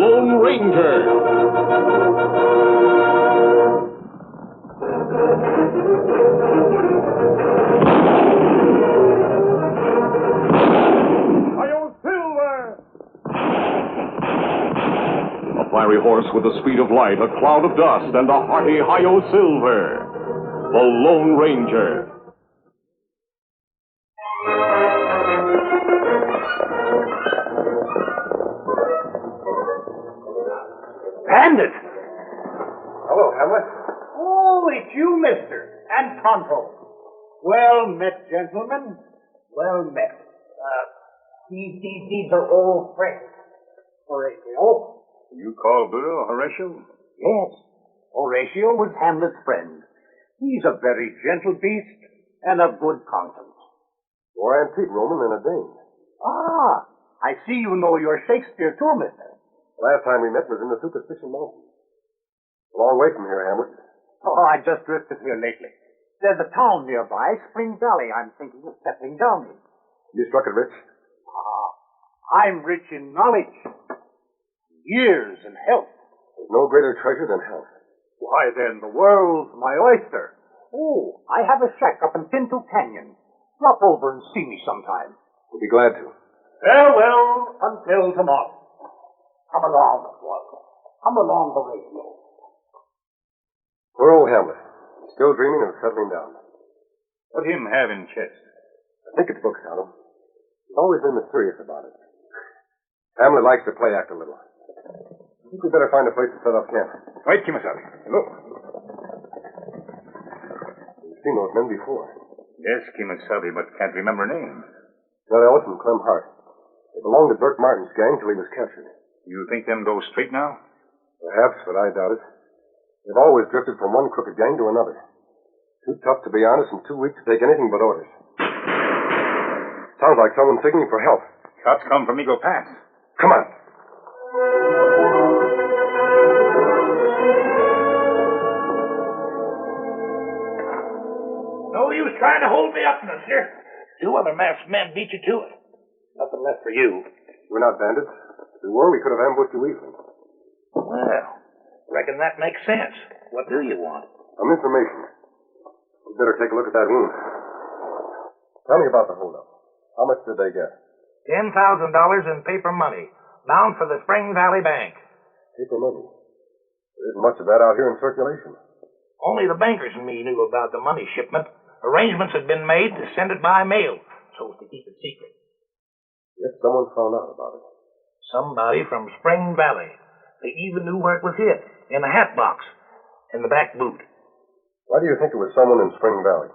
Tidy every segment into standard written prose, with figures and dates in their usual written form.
Lone Ranger. A fiery horse with the speed of light, a cloud of dust, and a hearty Hi-Yo Silver. The Lone Ranger. Bandit! Hello, Hamlet. Oh, it's you, mister. And Tonto. Well met, gentlemen. Well met. These are old friends. Horatio. You call Bill Horatio? Yes. Horatio was Hamlet's friend. He's a very gentle beast and of good conscience. More antique Roman than a Dane. Ah, I see you know your Shakespeare too, mister. Last time we met was in the Superstition Mountains. A long way from here, Hamlet. Oh, I just drifted here lately. There's a town nearby, Spring Valley, I'm thinking of settling down in. You struck it rich? I'm rich in knowledge, years, and health. There's no greater treasure than health. Why, then, the world's my oyster. Oh, I have a shack up in Pinto Canyon. Drop over and see me sometime. We'll be glad to. Farewell until tomorrow. Come along, Walter. Come along the radio. Poor old Hamlet. He's still dreaming of settling down. What him have in chest? I think it's books, Tonto. He's always been mysterious about it. Hamlet likes to play act a little. I think we better find a place to set up camp. Wait, Kimasabi. Look. We've seen those men before. Yes, Kimasabi, but can't remember names. Judd Ellis and Clem Hart. They belonged to Burt Martin's gang till he was captured. You think them go straight now? Perhaps, but I doubt it. They've always drifted from one crooked gang to another. Too tough to be honest and too weak to take anything but orders. Sounds like someone signaling for help. Shots come from Eagle Pass. Come on. No use trying to hold me up, mister. Two other masked men beat you to it. Nothing left for you. We're not bandits. If we were, we could have ambushed you easily. Well, reckon that makes sense. What do you want? Some information. We'd better take a look at that wound. Tell me about the holdup. How much did they get? $10,000 in paper money, bound for the Spring Valley Bank. Paper money. There isn't much of that out here in circulation. Only the bankers and me knew about the money shipment. Arrangements had been made to send it by mail, so as to keep it secret. Yet someone found out about it. Somebody from Spring Valley. They even knew where it was hid, in a hat box, in the back boot. Why do you think it was someone in Spring Valley?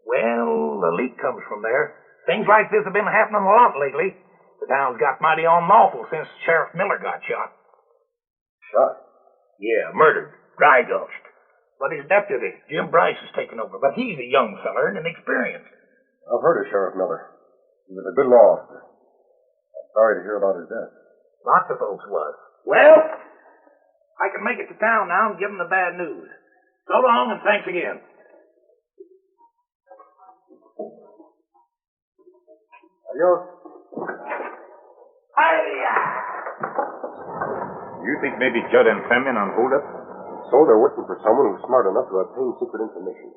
Well, the leak comes from there. Things like this have been happening a lot lately. The town's got mighty unlawful since Sheriff Miller got shot. Shot? Yeah, murdered. Dry gulched. But his deputy, Jim Bryce, has taken over. But he's a young feller and inexperienced. I've heard of Sheriff Miller. He was a good law officer. I'm sorry to hear about his death. Lots of folks was. Well, I can make it to town now and give them the bad news. So long and thanks again. Adios. Hiya! You think maybe Judd and Clem in on hold up? So they're working for someone who's smart enough to obtain secret information.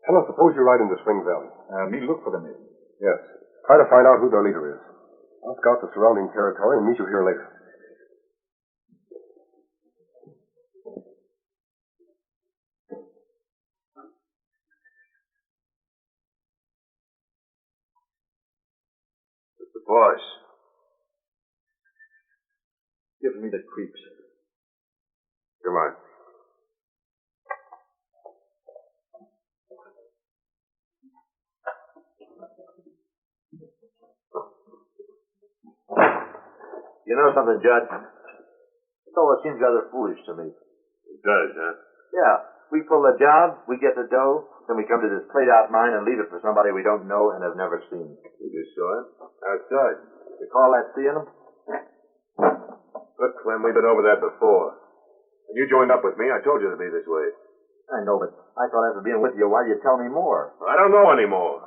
Tell us, suppose you ride into Spring Valley. Me look for them. Yes. Try to find out who their leader is. I'll scout the surrounding territory and meet you here later. The boss. Gives me the creeps. Come on. You know something, Judd? This all seems rather foolish to me. It does, huh? Yeah. We pull the job, we get the dough, then we come to this played-out mine and leave it for somebody we don't know and have never seen. You just saw him? Outside. You call that seeing them? Look, Clem, we've been over that before. When you joined up with me, I told you to be this way. I know, but I thought after being with you, why do you tell me more? I don't know anymore.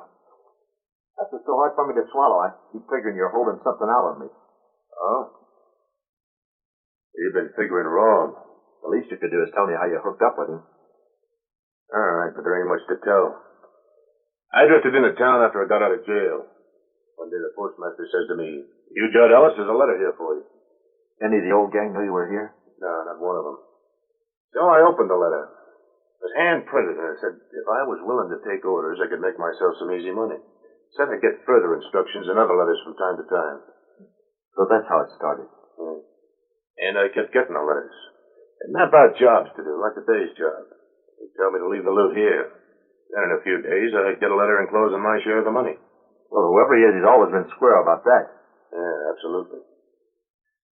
That's what's so hard for me to swallow. I keep figuring you're holding something out on me. Oh? You've been figuring wrong. The least you could do is tell me how you hooked up with him. All right, but there ain't much to tell. I drifted into town after I got out of jail. One day the postmaster says to me, "You, Judd Ellis, there's a letter here for you." Any of the old gang knew you were here? No, not one of them. So I opened the letter. It was hand-printed, and it said if I was willing to take orders, I could make myself some easy money. It said I'd get further instructions and other letters from time to time. So that's how it started. And I kept getting the letters. And not about jobs to do, like the day's job. They'd tell me to leave the loot here. Then in a few days, I'd get a letter enclosing my share of the money. Well, whoever he is, he's always been square about that. Yeah, absolutely.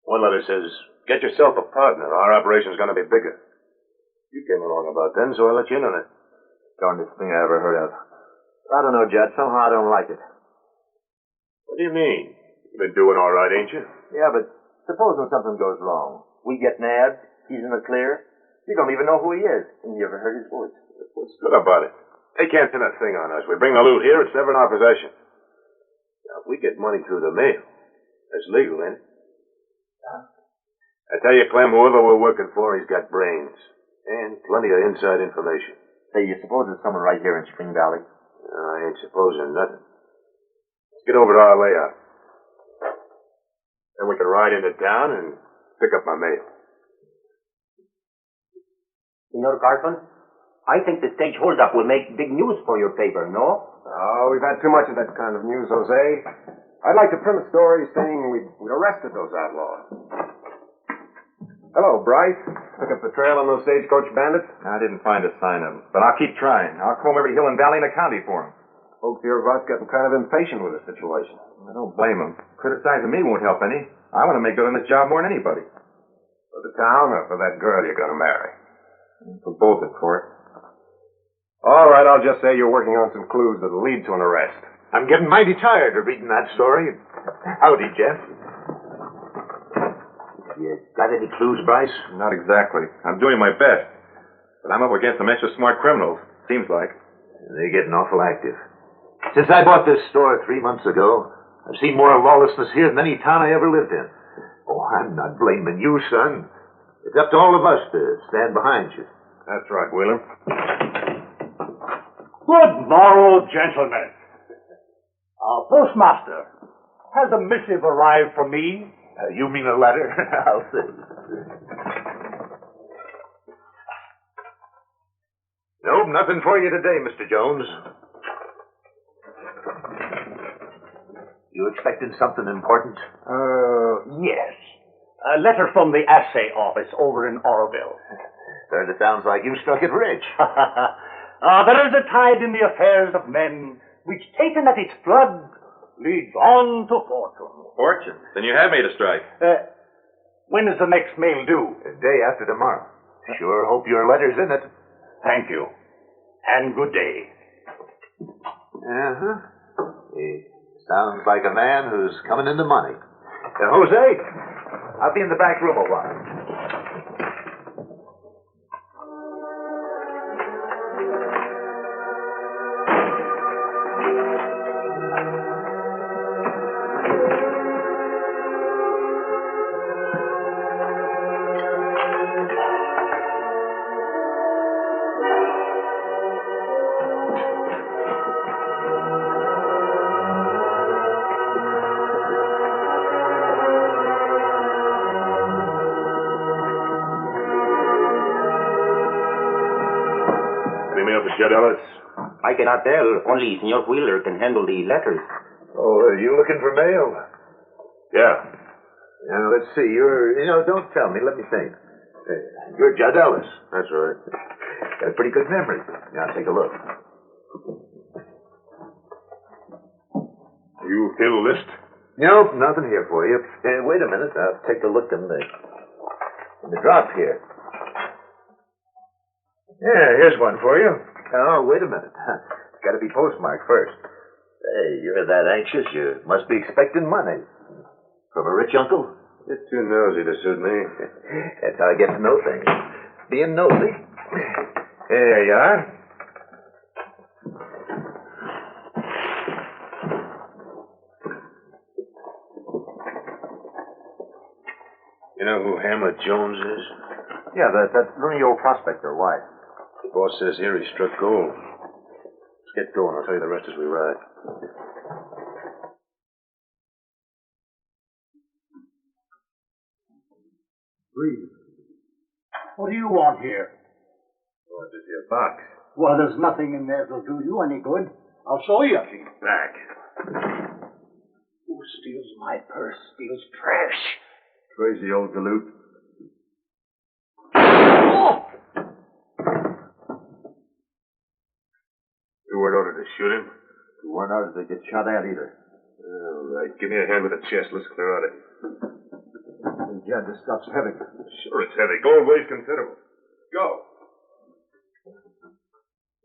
One letter says, "Get yourself a partner. Our operation's going to be bigger." You came along about then, so I let you in on it. Darndest thing I ever heard of. I don't know, Judd. Somehow I don't like it. What do you mean? You've been doing all right, ain't you? Yeah, but supposing something goes wrong. We get nabbed. He's in the clear. We don't even know who he is. And you ever heard his voice? What's good about it? They can't pin a thing on us. We bring the loot here, it's never in our possession. Now, if we get money through the mail, that's legal, ain't it? I tell you, Clem, whoever we're working for, he's got brains. And plenty of inside information. Say, you suppose there's someone right here in Spring Valley? I ain't supposing nothing. Let's get over to our layout. Then we can ride into town and pick up my mail. Senor Carson, I think the stage holdup will make big news for your paper, no? Oh, we've had too much of that kind of news, Jose. I'd like to print a story saying we'd arrested those outlaws. Hello, Bryce. Pick up the trail on those stagecoach bandits? I didn't find a sign of them, but I'll keep trying. I'll comb every hill and valley in the county for them. Folks here of us getting kind of impatient with the situation. I don't blame them. Criticizing me won't help any. I want to make good on this job more than anybody. For the town or for that girl you're going to marry? For both, of course. All right, I'll just say you're working on some clues that'll lead to an arrest. I'm getting mighty tired of reading that story. Howdy, Jeff. You got any clues, Bryce? Not exactly. I'm doing my best. But I'm up against some extra smart criminals, seems like. They're getting awful active. Since I bought this store 3 months ago, I've seen more lawlessness here than any town I ever lived in. Oh, I'm not blaming you, son. It's up to all of us to stand behind you. That's right, Wheeler. Good morrow, gentlemen. Postmaster, has a missive arrived for me? You mean a letter? I'll see. Nope, nothing for you today, Mr. Jones. You expecting something important? Yes. A letter from the assay office over in Oroville. It sounds like you struck it rich. There is a tide in the affairs of men which, taken at its flood, leads on to fortune. Fortune? Then you have made a strike. When is the next mail due? The day after tomorrow. Sure hope your letter's in it. Thank you. And good day. Uh-huh. He sounds like a man who's coming into money. Jose, I'll be in the back room a while. Any mail for Judd Ellis? I cannot tell. Only Senor Wheeler can handle the letters. Oh, are you looking for mail? Yeah. Now, let's see. Don't tell me. Let me think. You're Judd Ellis. That's right. Got a pretty good memory. Now, take a look. You fill the list? Nope, nothing here for you. Wait a minute. I'll take a look in the drop here. Yeah, here's one for you. Oh, wait a minute. It's got to be postmarked first. Hey, you're that anxious, you must be expecting money. From a rich uncle? You're too nosy to suit me. That's how I get to know things. Being nosy. There you are. You know who Hamlet Jones is? Yeah, that loony old prospector. Why? The boss says here he struck gold. Let's get going. I'll tell you the rest as we ride. Breathe. What do you want here? Oh, this here box. Well, there's nothing in there that'll do you any good. I'll show you. Keep back. Who steals my purse steals trash. Crazy old galoot. Oh! You weren't ordered to shoot him? We weren't ordered to get shot at either. All right. Give me a hand with the chest. Let's clear out of here. Yeah, this stuff's heavy. Sure it's heavy. Gold weighs considerable. Go.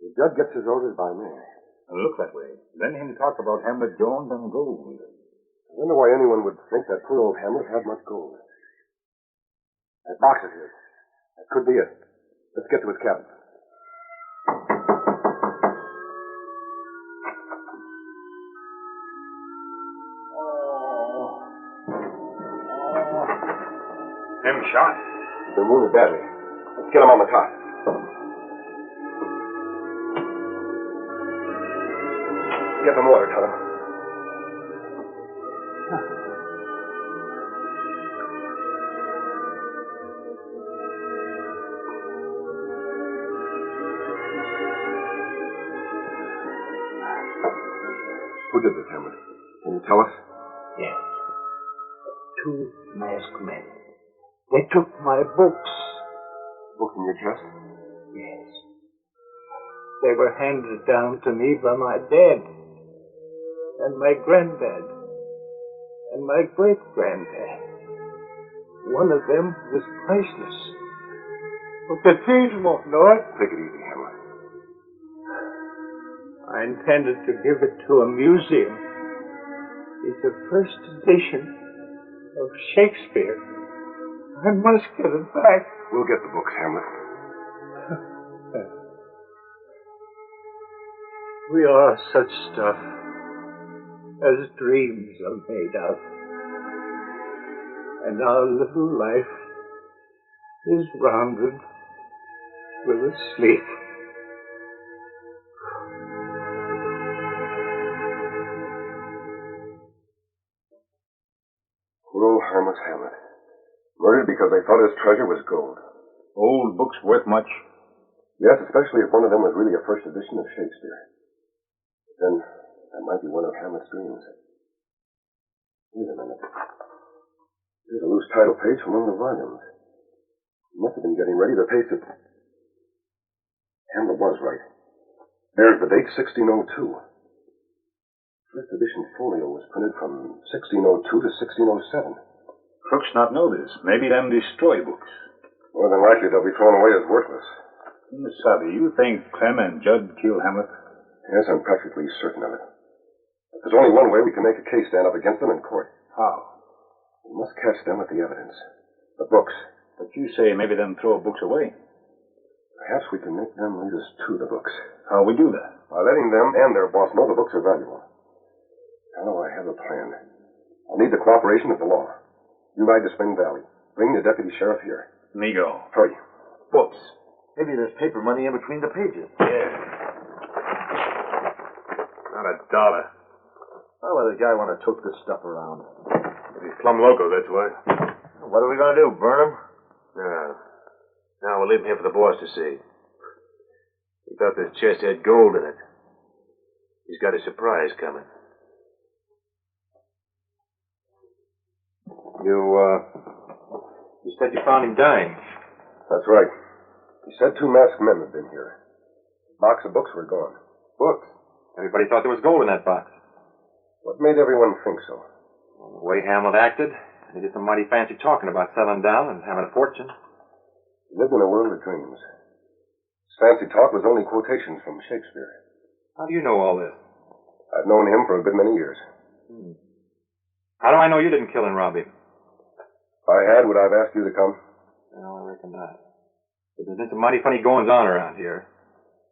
The judge gets his orders by mail. Look that way. Then him talk about Hamlet Jones and gold. I wonder why anyone would think that poor old Hamlet had much gold. That box is his. That could be it. Let's get to his cabin. Him shot. He's been wounded badly. Let's get him on the cot. Get some water, Tonto. Who did this, Hamlet? Can you tell us? Yes. 2 masked men. They took my books. Book in your chest? Yes. They were handed down to me by my dad, and my granddad, and my great-granddad. One of them was priceless. But the thieves won't know it. Take it easy, Hamlet. I intended to give it to a museum. It's a first edition of Shakespeare. I must get it back. We'll get the books, Hamlet. We are such stuff as dreams are made of. And our little life is rounded with a sleep. Poor old harmless Hamlet. Murdered because they thought his treasure was gold. Old books worth much. Yes, especially if one of them was really a first edition of Shakespeare. Then that might be one of Hamlet's dreams. Wait a minute. Here's a loose title page from one of the volumes. He must have been getting ready to paste it. Hamlet was right. There's the date, 1602. First edition folio was printed from 1602 to 1607. Crooks not know this. Maybe them destroy books. More than likely they'll be thrown away as worthless. Miss Sabi, you think Clem and Judd killed Hamlet? Yes, I'm practically certain of it. But there's only one way we can make a case stand up against them in court. How? We must catch them with the evidence. The books. But you say maybe them throw books away. Perhaps we can make them lead us to the books. How we do that? By letting them and their boss know the books are valuable. Now I have a plan. I'll need the cooperation of the law. You ride to Spring Valley. Bring the deputy sheriff here. Me go. Hurry. Books. Maybe there's paper money in between the pages. Yeah. Not a dollar. Why would the guy want to tote this stuff around? He's plumb loco, that's why. What are we going to do, burn him? Now we'll leave him here for the boss to see. He thought this chest had gold in it. He's got a surprise coming. You said you found him dying. That's right. He said 2 masked men had been here. Box of books were gone. Books. Everybody thought there was gold in that box. What made everyone think so? Well, the way Hamlet acted, he did some mighty fancy talking about settling down and having a fortune. He lived in a world of dreams. His fancy talk was only quotations from Shakespeare. How do you know all this? I've known him for a good many years. How do I know you didn't kill and rob him? If I had, would I have asked you to come? Well, I reckon not. But there's been some mighty funny goings-on around here.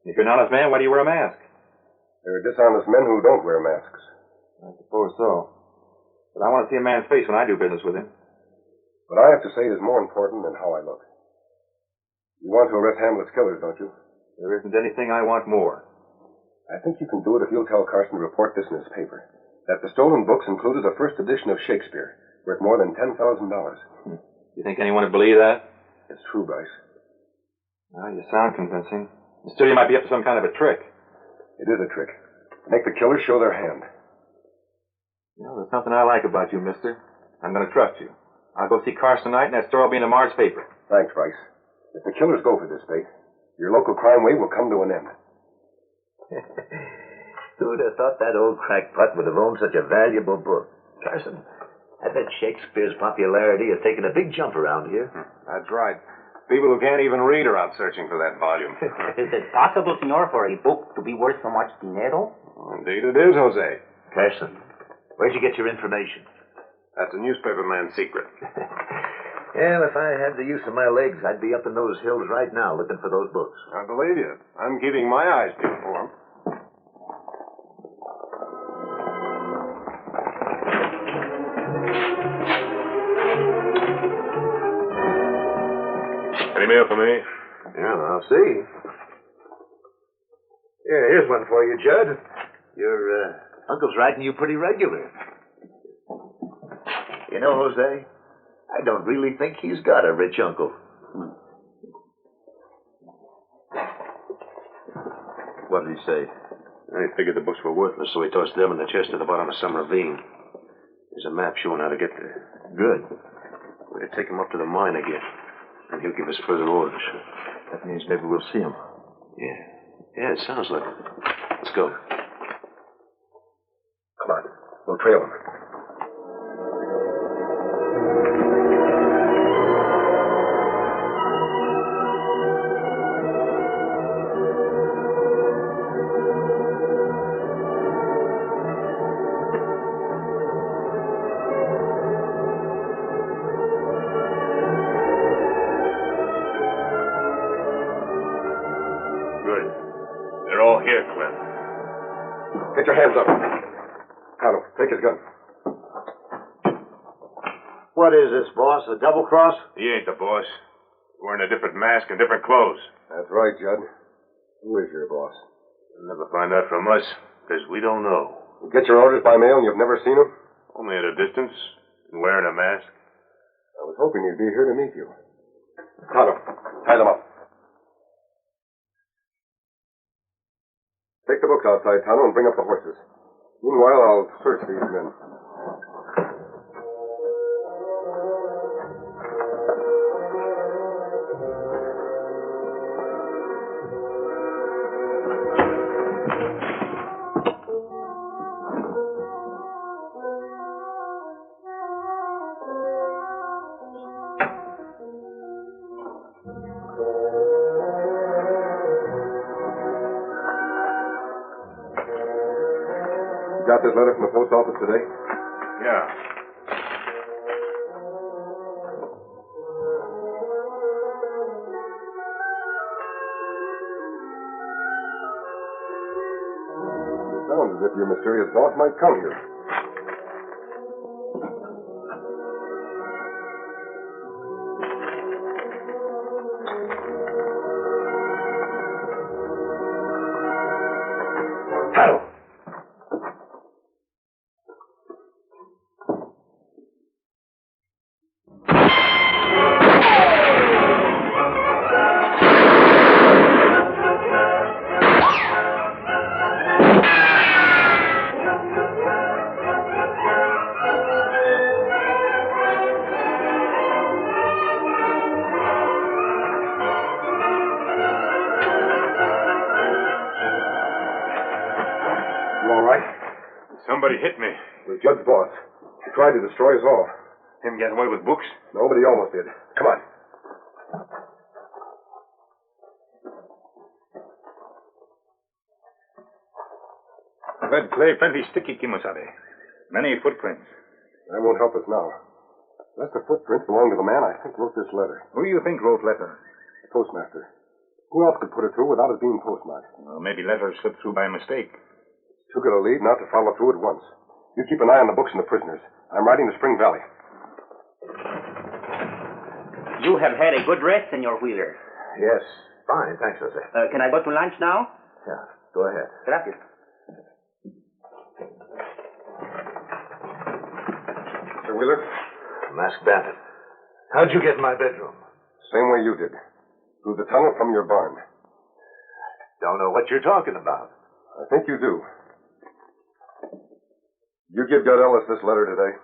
If you're an honest man, why do you wear a mask? There are dishonest men who don't wear masks. I suppose so. But I want to see a man's face when I do business with him. What I have to say is more important than how I look. You want to arrest Hamlet's killers, don't you? There isn't anything I want more. I think you can do it if you'll tell Carson to report this in his paper. That the stolen books included a first edition of Shakespeare, worth more than $10,000. You think anyone would believe that? It's true, Bryce. Well, you sound convincing. The studio might be up to some kind of a trick. It is a trick. Make the killers show their hand. You know, there's something I like about you, mister. I'm going to trust you. I'll go see Carson tonight, and that story will be in tomorrow's paper. Thanks, Bryce. If the killers go for this bait, your local crime wave will come to an end. Who would have thought that old crackpot would have owned such a valuable book? Carson, I bet Shakespeare's popularity has taken a big jump around here. That's right. People who can't even read are out searching for that volume. Is it possible, senor, for a book to be worth so much dinero? Indeed it is, Jose. Carson, where'd you get your information? That's a newspaper man's secret. Well, if I had the use of my legs, I'd be up in those hills right now looking for those books. I believe you. I'm keeping my eyes peeled for them. Any mail for me? Yeah, I'll see. Yeah, here's one for you, Judd. Your uncle's writing you pretty regular. You know, Jose, I don't really think he's got a rich uncle. What did he say? I figured the books were worthless, so he tossed them in the chest at the bottom of some ravine. There's a map showing how to get there. Good. We're to take him up to the mine again, and he'll give us further orders. That means maybe we'll see him. Yeah, it sounds like it. Let's go. Come on. We'll trail him. Good. They're all here, Clem. Get your hands up. Carlo, take his gun. What is this, boss? A double cross? He ain't the boss. Wearing a different mask and different clothes. That's right, Judd. Who is your boss? You'll never find out from us, because we don't know. You get your orders by mail and you've never seen him? Only at a distance, and wearing a mask. I was hoping he'd be here to meet you. Carlo, tie them up. Take the books outside, Tano, and bring up the horses. Meanwhile, I'll search these men. Got this letter from the post office today? Yeah. Sounds as if your mysterious boss might come here. Carlo! You all right? Somebody hit me. It was Judd's boss. He tried to destroy us all. Him get away with books? Nobody almost did. Come on. Red clay plenty sticky, Kimosabe. Many footprints. That won't help us now. Unless the footprints belong to the man I think wrote this letter. Who do you think wrote letter? The postmaster. Who else could put it through without it being postmarked? Well, maybe letters slipped through by mistake. Too good a lead not to follow through at once. You keep an eye on the books and the prisoners. I'm riding to Spring Valley. You have had a good rest, Senor Wheeler. Yes, fine. Thanks, Jose. Can I go to lunch now? Yeah, go ahead. Gracias. Mr. Wheeler? Masked Bandit. How'd you get in my bedroom? Same way you did. Through the tunnel from your barn. Don't know what you're talking about. I think you do. You give Jud Ellis this letter today?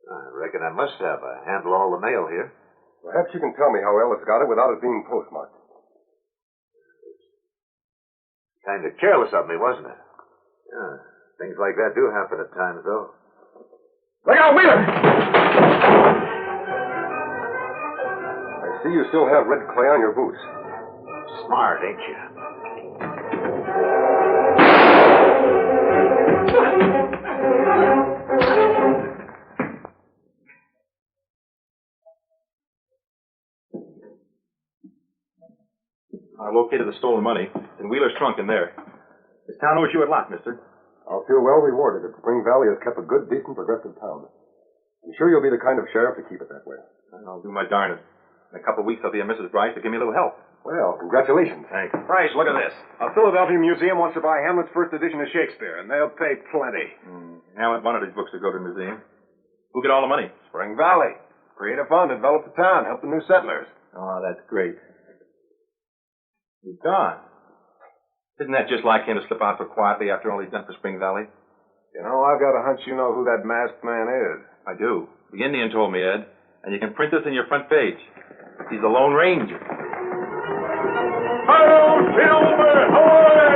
I reckon I must have. I handle all the mail here. Perhaps you can tell me how Ellis got it without it being postmarked. Kind of careless of me, wasn't it? Yeah, things like that do happen at times, though. Look out, Wheeler! I see you still have red clay on your boots. Smart, ain't you? I located the stolen money in Wheeler's trunk in there. This town owes you a lot, mister. I'll feel well rewarded if Spring Valley has kept a good, decent, progressive town. I'm sure you'll be the kind of sheriff to keep it that way. I'll do my darndest. In a couple of weeks, I'll be a Mrs. Bryce to give me a little help. Well, congratulations. Thanks. Price, look at this. A Philadelphia museum wants to buy Hamlet's first edition of Shakespeare, and they'll pay plenty. Hamlet wanted his books to go to the museum. Who'll get all the money? Spring Valley. Create a fund, develop the town, help the new settlers. Oh, that's great. He's gone. Isn't that just like him to slip out so quietly after all he's done for Spring Valley? You know, I've got a hunch you know who that masked man is. I do. The Indian told me, Ed. And you can print this in your front page. He's the Lone Ranger. Hi-yo, Silver! Ahoy!